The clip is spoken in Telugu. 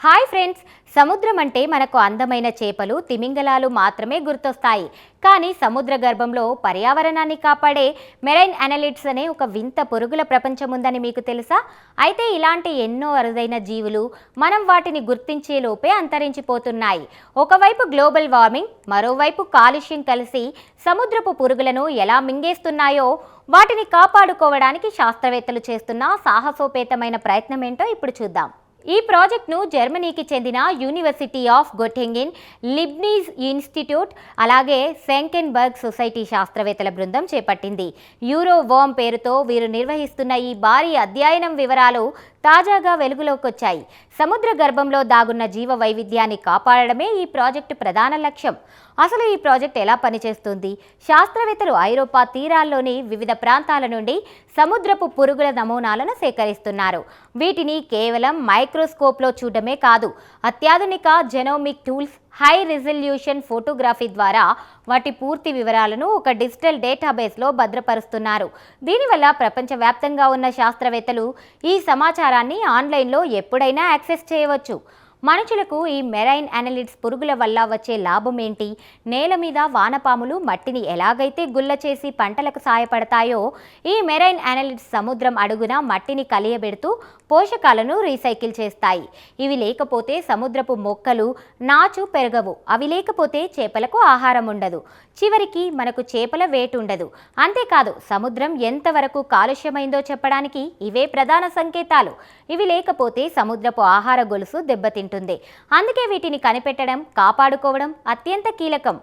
హాయ్ ఫ్రెండ్స్, సముద్రం అంటే మనకు అందమైన చేపలు తిమింగలాలు మాత్రమే గుర్తొస్తాయి. కానీ సముద్ర గర్భంలో పర్యావరణాన్ని కాపాడే మెరైన్ అనలిడ్స్ అనే ఒక వింత పురుగుల ప్రపంచం ఉందని మీకు తెలుసా? అయితే ఇలాంటి ఎన్నో అరుదైన జీవులు మనం వాటిని గుర్తించే లోపే అంతరించిపోతున్నాయి. ఒకవైపు గ్లోబల్ వార్మింగ్, మరోవైపు కాలుష్యం కలిసి సముద్రపు పురుగులను ఎలా మింగేస్తున్నాయో వాటిని కాపాడుకోవడానికి శాస్త్రవేత్తలు చేస్తున్న సాహసోపేతమైన ప్రయత్నం ఏంటో ఇప్పుడు చూద్దాం. ఈ ప్రాజెక్ట్ను జర్మనీకి చెందిన యూనివర్సిటీ ఆఫ్ గొటింగెన్, లిబ్నీస్ ఇన్స్టిట్యూట్, అలాగే సెంకెన్బర్గ్ సొసైటీ శాస్త్రవేత్తల బృందం చేపట్టింది. యూరోవార్మ్ పేరుతో వీరు నిర్వహిస్తున్న ఈ భారీ అధ్యయనం వివరాలు తాజాగా వెలుగులోకి వచ్చాయి. సముద్ర గర్భంలో దాగున్న జీవ వైవిధ్యాన్ని కాపాడడమే ఈ ప్రాజెక్టు ప్రధాన లక్ష్యం. అసలు ఈ ప్రాజెక్ట్ ఎలా పనిచేస్తుంది? శాస్త్రవేత్తలు ఐరోపా తీరాల్లోని వివిధ ప్రాంతాల నుండి సముద్రపు పురుగుల నమూనాలను సేకరిస్తున్నారు. వీటిని కేవలం మైక్రోస్కోప్లో చూడడమే కాదు, అత్యాధునిక genomic tools, high resolution photography ద్వారా వాటి పూర్తి వివరాలను ఒక డిజిటల్ డేటాబేస్లో భద్రపరుస్తున్నారు. దీనివల్ల ప్రపంచవ్యాప్తంగా ఉన్న శాస్త్రవేత్తలు ఈ సమాచారాన్ని ఆన్లైన్లో ఎప్పుడైనా యాక్సెస్ చేయవచ్చు. మనుషులకు ఈ మెరైన్ అనలిడ్స్ పురుగుల వల్ల వచ్చే లాభం ఏంటి? నేల మీద వానపాములు మట్టిని ఎలాగైతే గుల్ల చేసి పంటలకు సాయపడతాయో, ఈ మెరైన్ అనలిడ్స్ సముద్రం అడుగున మట్టిని కలియబెడుతూ పోషకాలను రీసైకిల్ చేస్తాయి. ఇవి లేకపోతే సముద్రపు మొక్కలు, నాచు పెరగవు. అవి లేకపోతే చేపలకు ఆహారం ఉండదు. చివరికి మనకు చేపల వేటు ఉండదు. అంతేకాదు, సముద్రం ఎంతవరకు కాలుష్యమైందో చెప్పడానికి ఇవే ప్రధాన సంకేతాలు. ఇవి లేకపోతే సముద్రపు ఆహార గొలుసు దెబ్బతింటుంది. అందుకే వీటిని కనిపెట్టడం, కాపాడుకోవడం అత్యంత కీలకం.